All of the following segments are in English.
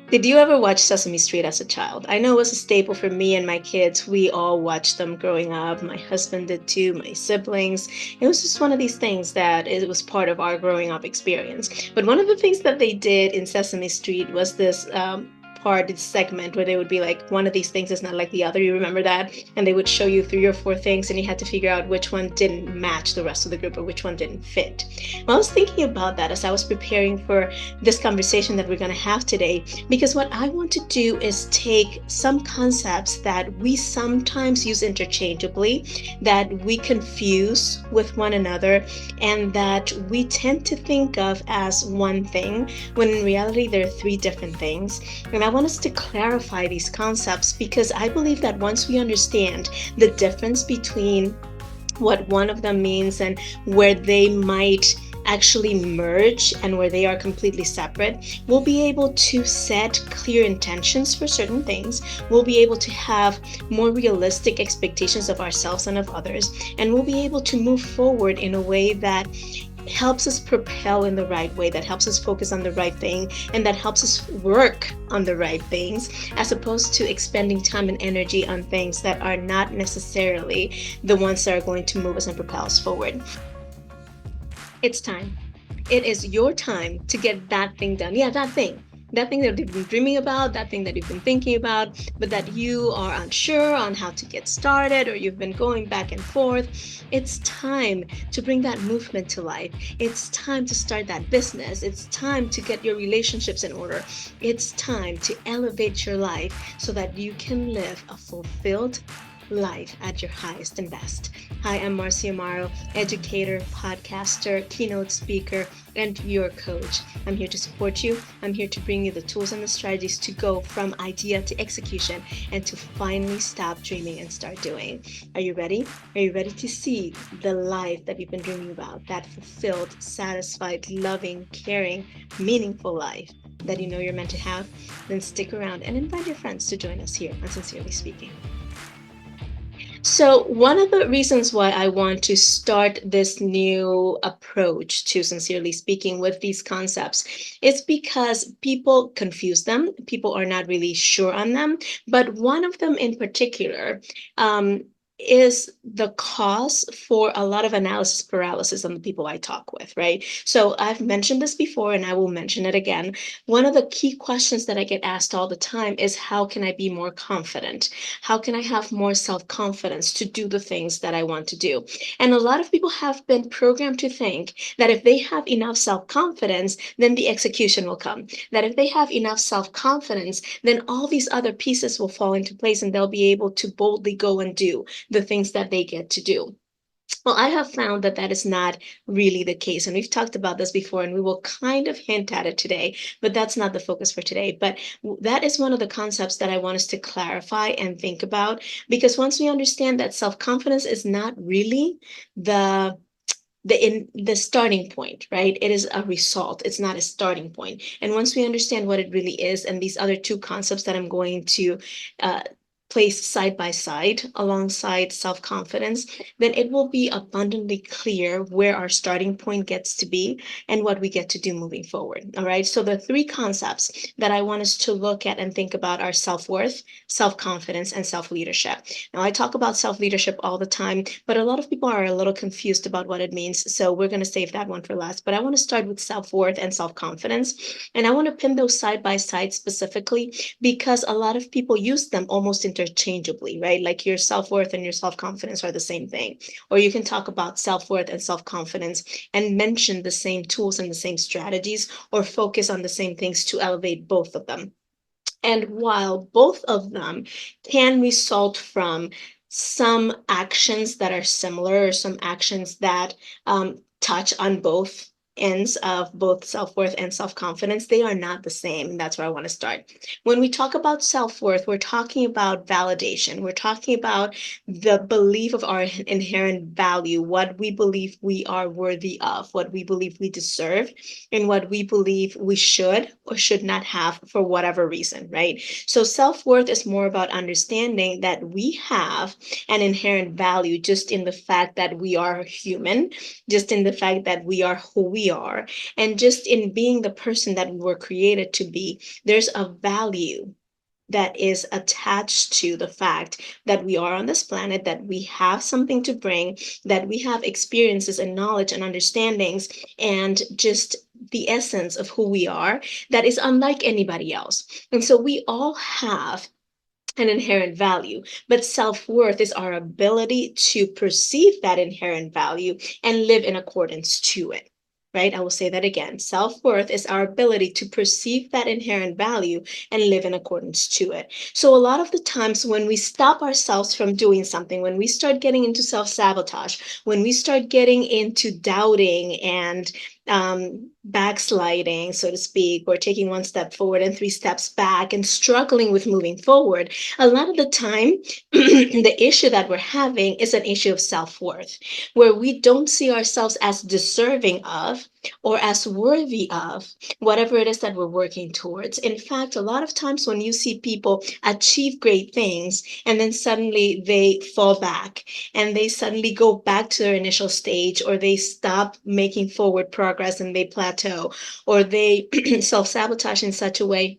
Did you ever watch Sesame Street as a child? I know it was a staple for me and my kids. We all watched them growing up. My husband did too, my siblings. It was just one of these things that it was part of our growing up experience. But one of the things that they did in Sesame Street was this part, this segment where they would be like, one of these things is not like the other. You remember that? And they would show you three or four things, and you had to figure out which one didn't match the rest of the group or which one didn't fit. Well, I was thinking about that as I was preparing for this conversation that we're going to have today, because what I want to do is take some concepts that we sometimes use interchangeably, that we confuse with one another, and that we tend to think of as one thing, when in reality there are three different things. And I want us to clarify these concepts because I believe that once we understand the difference between what one of them means and where they might actually merge and where they are completely separate, we'll be able to set clear intentions for certain things. We'll be able to have more realistic expectations of ourselves and of others. And we'll be able to move forward in a way that helps us propel in the right way, that helps us focus on the right thing, and that helps us work on the right things, as opposed to expending time and energy on things that are not necessarily the ones that are going to move us and propel us forward. It's time. It is your time to get that thing done. Yeah, that thing. That thing that you've been dreaming about, that thing that you've been thinking about, but that you are unsure on how to get started, or you've been going back and forth. It's time to bring that movement to life. It's time to start that business. It's time to get your relationships in order. It's time to elevate your life so that you can live a fulfilled life at your highest and best. Hi, I'm Marcia Amaro, educator, podcaster, keynote speaker, and your coach. I'm here to support you. I'm here to bring you the tools and the strategies to go from idea to execution and to finally stop dreaming and start doing. Are you ready? Are you ready to see the life that you've been dreaming about? That fulfilled, satisfied, loving, caring, meaningful life that you know you're meant to have? Then stick around and invite your friends to join us here on Sincerely Speaking. So, one of the reasons why I want to start this new approach to Sincerely Speaking with these concepts is because people confuse them. People are not really sure on them. But one of them in particular is the cause for a lot of analysis paralysis on the people I talk with, right? So, I've mentioned this before and I will mention it again. One of the key questions that I get asked all the time is, how can I be more confident? How can I have more self confidence to do the things that I want to do? And a lot of people have been programmed to think that if they have enough self confidence, then the execution will come. That if they have enough self confidence, then all these other pieces will fall into place and they'll be able to boldly go and do the things that they get to do. Well, I have found that that is not really the case. And we've talked about this before, and we will kind of hint at it today, but that's not the focus for today. But that is one of the concepts that I want us to clarify and think about, because once we understand that self confidence is not really the the starting point, right? It is a result, it's not a starting point. And once we understand what it really is, and these other two concepts that I'm going to uh, place side by side alongside self-confidence, then it will be abundantly clear where our starting point gets to be and what we get to do moving forward. All right, so the three concepts that I want us to look at and think about are self-worth, self-confidence, and self-leadership. Now, I talk about self-leadership all the time, but a lot of people are a little confused about what it means, so we're going to save that one for last. But I want to start with self-worth and self-confidence, and I want to pin those side by side specifically because a lot of people use them almost interchangeably, right? Like your self-worth and your self-confidence are the same thing. Or you can talk about self-worth and self-confidence and mention the same tools and the same strategies, or focus on the same things to elevate both of them. And while both of them can result from some actions that are similar, or some actions that touch on both ends of both self-worth and self-confidence, they are not the same. And that's where I want to start. When we talk about self-worth, we're talking about validation. We're talking about the belief of our inherent value, what we believe we are worthy of, what we believe we deserve, and what we believe we should or should not have for whatever reason, right? So self-worth is more about understanding that we have an inherent value just in the fact that we are human, just in the fact that we are who we we are. And just in being the person that we were created to be, there's a value that is attached to the fact that we are on this planet, that we have something to bring, that we have experiences and knowledge and understandings, and just the essence of who we are that is unlike anybody else. And so we all have an inherent value, but self-worth is our ability to perceive that inherent value and live in accordance to it. Right? I will say that again. Self-worth is our ability to perceive that inherent value and live in accordance to it. So a lot of the times when we stop ourselves from doing something, when we start getting into self-sabotage, when we start getting into doubting and backsliding, so to speak, or taking one step forward and three steps back and struggling with moving forward, a lot of the time, the issue that we're having is an issue of self-worth, where we don't see ourselves as deserving of or as worthy of whatever it is that we're working towards. In fact, a lot of times when you see people achieve great things and then suddenly they fall back and they suddenly go back to their initial stage, or they stop making forward progress and they plateau, or they self-sabotage in such a way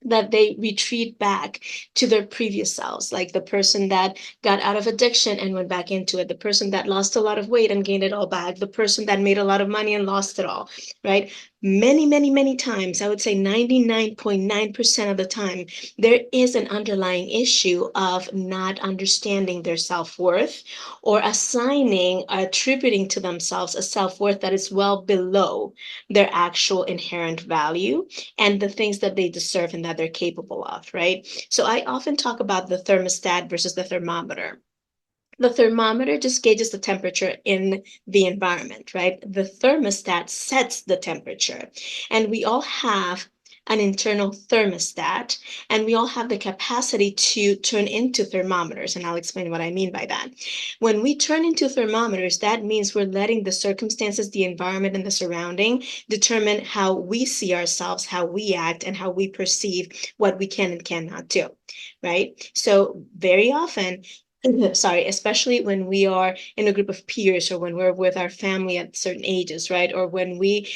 that they retreat back to their previous selves, like the person that got out of addiction and went back into it, the person that lost a lot of weight and gained it all back, the person that made a lot of money and lost it all, right? Many, many, many times, I would say 99.9% of the time, there is an underlying issue of not understanding their self-worth, or assigning, attributing to themselves a self-worth that is well below their actual inherent value and the things that they deserve and that they're capable of, right? So I often talk about the thermostat versus the thermometer. The thermometer just gauges the temperature in the environment, right? The thermostat sets the temperature. And we all have an internal thermostat, and we all have the capacity to turn into thermometers. And I'll explain what I mean by that. When we turn into thermometers, that means we're letting the circumstances, the environment, and the surrounding determine how we see ourselves, how we act, and how we perceive what we can and cannot do, right? So very often, sorry, especially when we are in a group of peers, or when we're with our family at certain ages, right? Or when we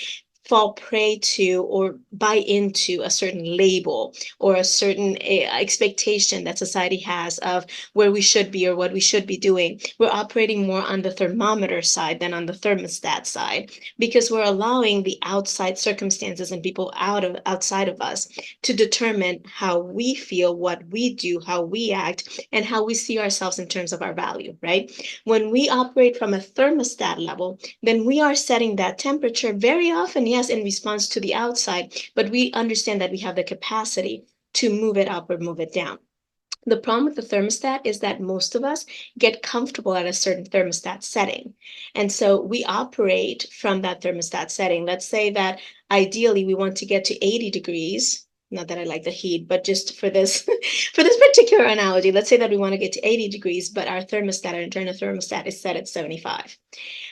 fall prey to or buy into a certain label or a certain expectation that society has of where we should be or what we should be doing, we're operating more on the thermometer side than on the thermostat side, because we're allowing the outside circumstances and people outside of us to determine how we feel, what we do, how we act, and how we see ourselves in terms of our value, right? When we operate from a thermostat level, then we are setting that temperature very often, yes, in response to the outside, but we understand that we have the capacity to move it up or move it down. The problem with the thermostat is that most of us get comfortable at a certain thermostat setting. And so we operate from that thermostat setting. Let's say that ideally we want to get to 80 degrees. Not that I like the heat, but just for this for this particular analogy, let's say that we want to get to 80 degrees, but our thermostat, our internal thermostat, is set at 75.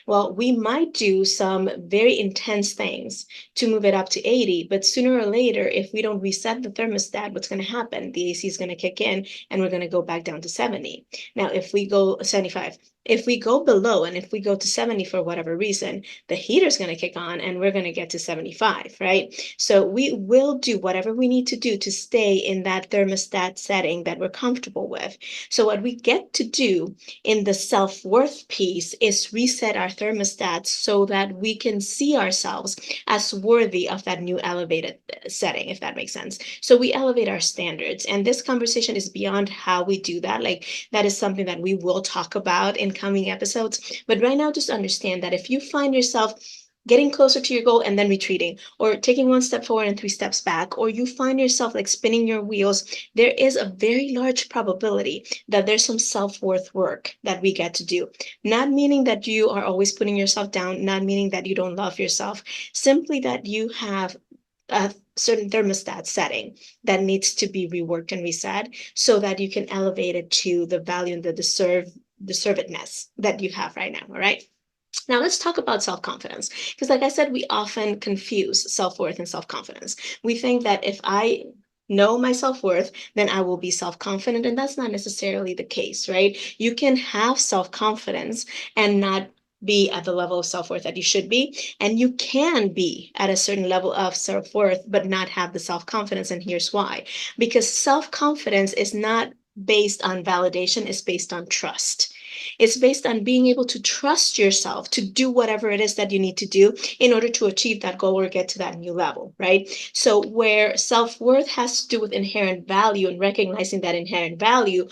Well, we might do some very intense things to move it up to 80, but sooner or later, if we don't reset the thermostat, what's going to happen? The AC is going to kick in and we're going to go back down to 70. Now, if we go 75, if we go below and if we go to 70 for whatever reason, the heater's going to kick on and we're going to get to 75, right? So we will do whatever we need to do to stay in that thermostat setting that we're comfortable with. So what we get to do in the self-worth piece is reset our thermostats so that we can see ourselves as worthy of that new elevated setting, if that makes sense. So we elevate our standards, and this conversation is beyond how we do that. Like, that is something that we will talk about in coming episodes. But right now, just understand that if you find yourself getting closer to your goal and then retreating, or taking one step forward and three steps back, or you find yourself like spinning your wheels, there is a very large probability that there's some self-worth work that we get to do. Not meaning that you are always putting yourself down, not meaning that you don't love yourself, simply that you have a certain thermostat setting that needs to be reworked and reset so that you can elevate it to the value and the deservedness that you have right now. All right. Now let's talk about self-confidence, because like I said, we often confuse self-worth and self-confidence. We think that if I know my self-worth, then I will be self-confident, and that's not necessarily the case, right? You can have self-confidence and not be at the level of self-worth that you should be, and you can be at a certain level of self-worth but not have the self-confidence. And here's why: because self-confidence is not based on validation, it's based on trust. It's based on being able to trust yourself to do whatever it is that you need to do in order to achieve that goal or get to that new level, right? So where self-worth has to do with inherent value and recognizing that inherent value,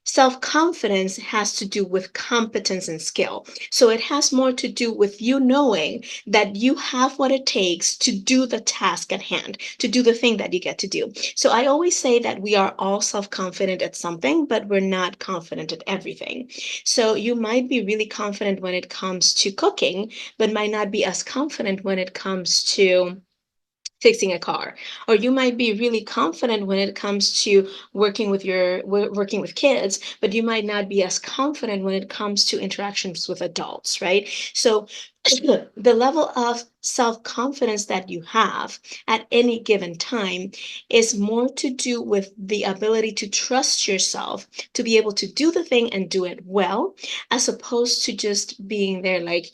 self-confidence has to do with competence and skill. So it has more to do with you knowing that you have what it takes to do the task at hand, to do the thing that you get to do. So I always say that we are all self-confident at something, but we're not confident at everything. So you might be really confident when it comes to cooking, but might not be as confident when it comes to fixing a car. Or you might be really confident when it comes to working with kids, but you might not be as confident when it comes to interactions with adults, right? So the level of self-confidence that you have at any given time is more to do with the ability to trust yourself to be able to do the thing and do it well, as opposed to just being there like,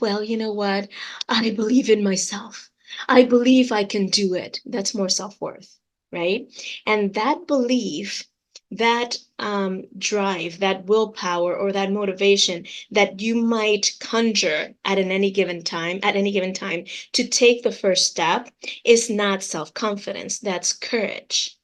well, you know what? I believe in myself. I believe I can do it. That's more self-worth, right? And that belief, that drive, that willpower, or that motivation that you might conjure at any given time to take the first step is not self-confidence. That's courage,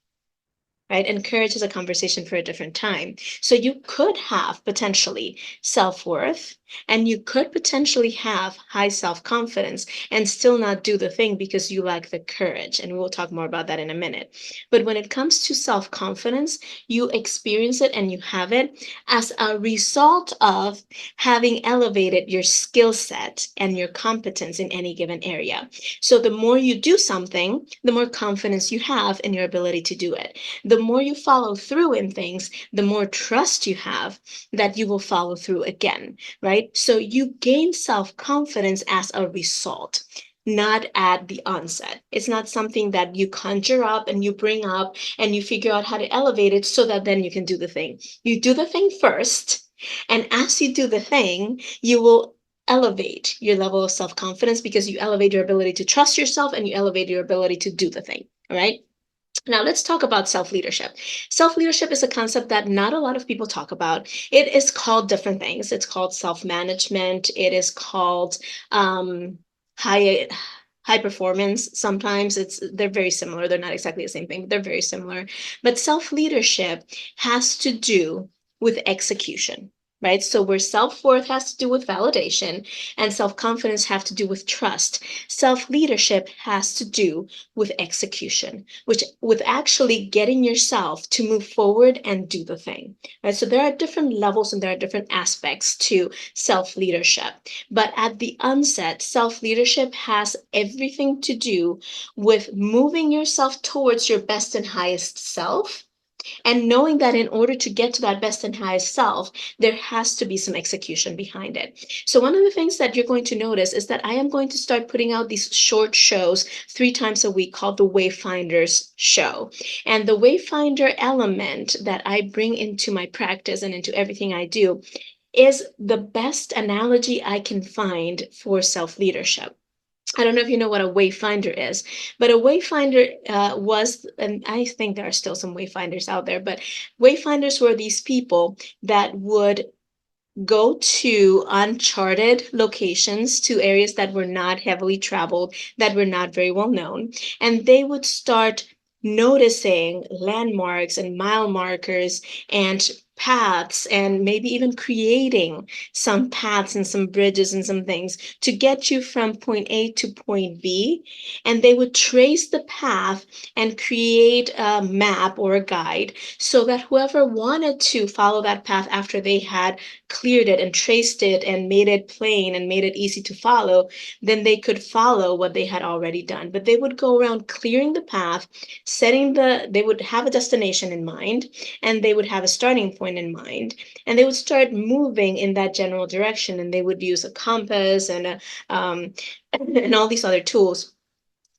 right? And courage is a conversation for a different time. So you could have potentially self-worth, and you could potentially have high self-confidence and still not do the thing because you lack the courage. And we'll talk more about that in a minute. But when it comes to self-confidence, you experience it and you have it as a result of having elevated your skill set and your competence in any given area. So the more you do something, the more confidence you have in your ability to do it. The more you follow through in things, the more trust you have that you will follow through again, right? So you gain self-confidence as a result, not at the onset. It's not something that you conjure up and you bring up and you figure out how to elevate it so that then you can do the thing. You do the thing first, and as you do the thing, you will elevate your level of self-confidence because you elevate your ability to trust yourself and you elevate your ability to do the thing, all right? Now, let's talk about self leadership. Self leadership is a concept that not a lot of people talk about. It is called different things. It's called self management. It is called high high performance. Sometimes they're very similar. They're not exactly the same thing, but they're very similar. But self leadership has to do with execution. Right. So where self-worth has to do with validation and self-confidence have to do with trust, self-leadership has to do with execution, which with actually getting yourself to move forward and do the thing. Right? So there are different levels and there are different aspects to self-leadership. But at the onset, self-leadership has everything to do with moving yourself towards your best and highest self, and knowing that in order to get to that best and highest self, there has to be some execution behind it. So one of the things that you're going to notice is that I am going to start putting out these short shows 3 times a week called the Wayfinders Show. And the Wayfinder element that I bring into my practice and into everything I do is the best analogy I can find for self-leadership. I don't know if you know what a wayfinder is, but a wayfinder was, and I think there are still some wayfinders out there, but wayfinders were these people that would go to uncharted locations, to areas that were not heavily traveled, that were not very well known, and they would start noticing landmarks and mile markers and paths, and maybe even creating some paths and some bridges and some things to get you from point A to point B. And they would trace the path and create a map or a guide so that whoever wanted to follow that path after they had cleared it and traced it and made it plain and made it easy to follow, then they could follow what they had already done. But they would go around clearing the path, they would have a destination in mind, and they would have a starting point in mind, and they would start moving in that general direction, and they would use a compass and and all these other tools.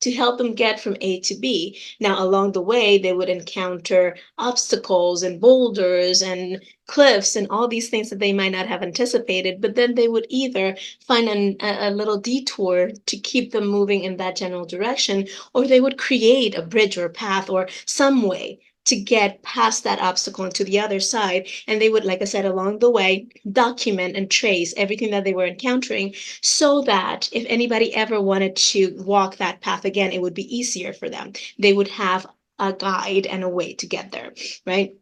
to help them get from A to B. Now, along the way, they would encounter obstacles and boulders and cliffs and all these things that they might not have anticipated, but then they would either find a little detour to keep them moving in that general direction, or they would create a bridge or a path or some way to get past that obstacle and to the other side. And they would, like I said, along the way, document and trace everything that they were encountering so that if anybody ever wanted to walk that path again, it would be easier for them. They would have a guide and a way to get there, right?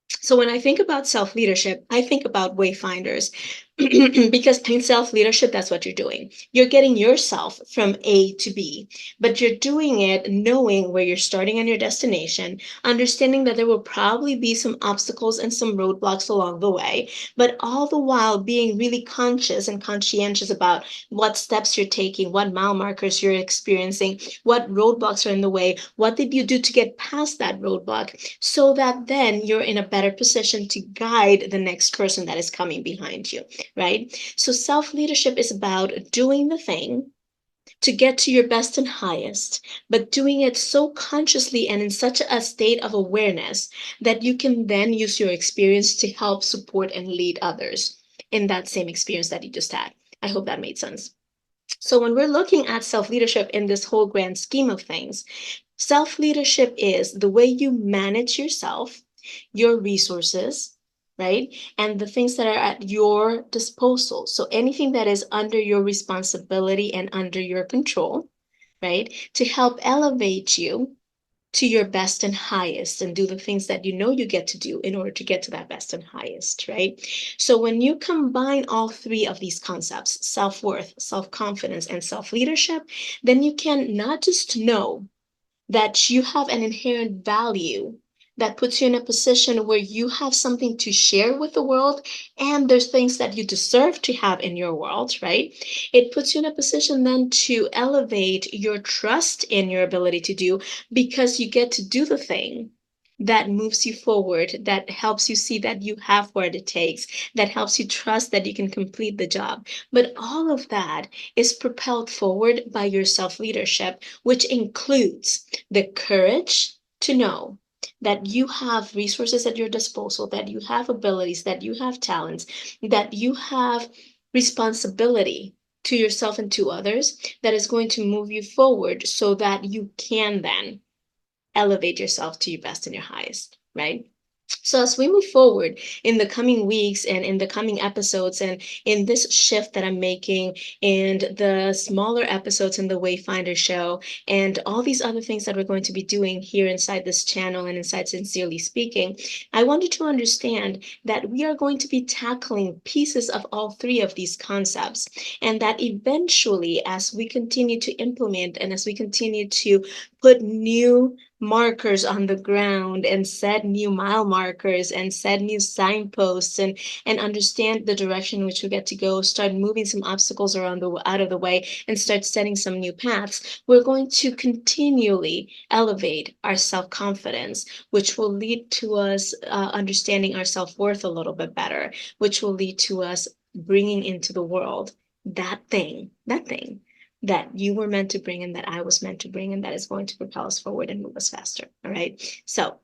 So when I think about self-leadership, I think about wayfinders because in self-leadership, that's what you're doing. You're getting yourself from A to B, but you're doing it knowing where you're starting and your destination, understanding that there will probably be some obstacles and some roadblocks along the way, but all the while being really conscious and conscientious about what steps you're taking, what mile markers you're experiencing, what roadblocks are in the way, what did you do to get past that roadblock, so that then you're in a better position to guide the next person that is coming behind you, right? So self leadership is about doing the thing to get to your best and highest, but doing it so consciously and in such a state of awareness that you can then use your experience to help support and lead others in that same experience that you just had. I hope that made sense. So when we're looking at self leadership in this whole grand scheme of things, self leadership is the way you manage yourself, your resources, right? And the things that are at your disposal. So anything that is under your responsibility and under your control, right? To help elevate you to your best and highest and do the things that you know you get to do in order to get to that best and highest, right? So when you combine all three of these concepts, self-worth, self-confidence, and self-leadership, then you can not just know that you have an inherent value that puts you in a position where you have something to share with the world, and there's things that you deserve to have in your world, right? It puts you in a position then to elevate your trust in your ability to do, because you get to do the thing that moves you forward, that helps you see that you have what it takes, that helps you trust that you can complete the job. But all of that is propelled forward by your self leadership, which includes the courage to know that you have resources at your disposal, that you have abilities, that you have talents, that you have responsibility to yourself and to others that is going to move you forward so that you can then elevate yourself to your best and your highest, right? So, as we move forward in the coming weeks and in the coming episodes, and in this shift that I'm making, and the smaller episodes in the Wayfinder show, and all these other things that we're going to be doing here inside this channel and inside Sincerely Speaking, I wanted to understand that we are going to be tackling pieces of all three of these concepts, and that eventually, as we continue to implement and as we continue to put new markers on the ground and set new mile markers and set new signposts and understand the direction in which we get to go, start moving some obstacles around the out of the way and start setting some new paths, we're going to continually elevate our self-confidence, which will lead to us understanding our self-worth a little bit better, which will lead to us bringing into the world that thing that you were meant to bring and that I was meant to bring, and that is going to propel us forward and move us faster. All right. So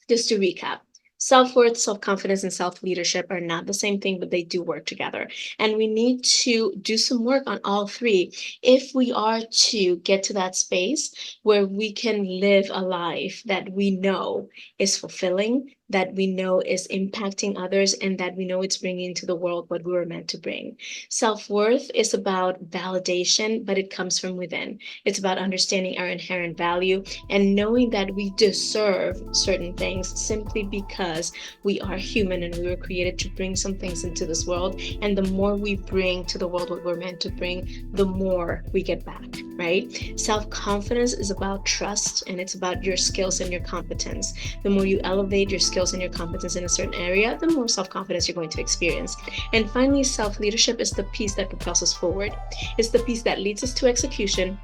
just to recap, self-worth, self-confidence, and self-leadership are not the same thing, but they do work together. And we need to do some work on all three if we are to get to that space where we can live a life that we know is fulfilling, that we know is impacting others, and that we know it's bringing to the world what we were meant to bring. Self-worth is about validation, but it comes from within. It's about understanding our inherent value and knowing that we deserve certain things simply because we are human and we were created to bring some things into this world. And the more we bring to the world what we're meant to bring, the more we get back, right? Self-confidence is about trust, and it's about your skills and your competence. The more you elevate your skills and your competence in a certain area, the more self-confidence you're going to experience. And finally, self-leadership is the piece that propels us forward. It's the piece that leads us to execution,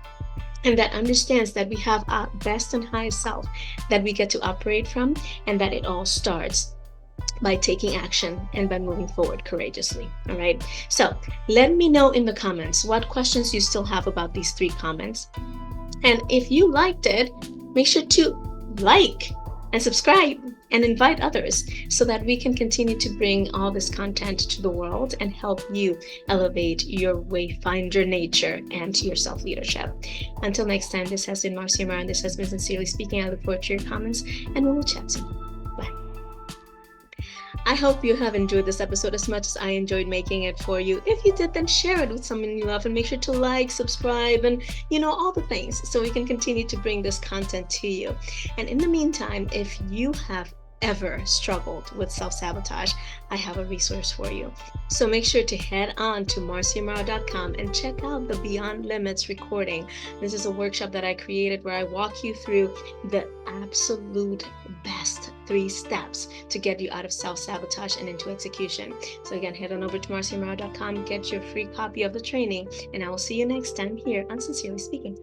and that understands that we have our best and highest self that we get to operate from, and that it all starts by taking action and by moving forward courageously. All right. So let me know in the comments what questions you still have about these three comments. And if you liked it, make sure to like and subscribe and invite others so that we can continue to bring all this content to the world and help you elevate your wayfinder nature and your self-leadership. Until next time, this has been Marcia Mar, and this has been Sincerely Speaking. I look forward to your comments, and we will chat soon. Bye. I hope you have enjoyed this episode as much as I enjoyed making it for you. If you did, then share it with someone you love and make sure to like, subscribe, and all the things so we can continue to bring this content to you. And in the meantime, if you have ever struggled with self-sabotage, I have a resource for you. So make sure to head on to marciamaro.com and check out the Beyond Limits recording. This is a workshop that I created where I walk you through the absolute best 3 steps to get you out of self-sabotage and into execution. So again, head on over to marciamaro.com, get your free copy of the training, and I will see you next time here on Sincerely Speaking.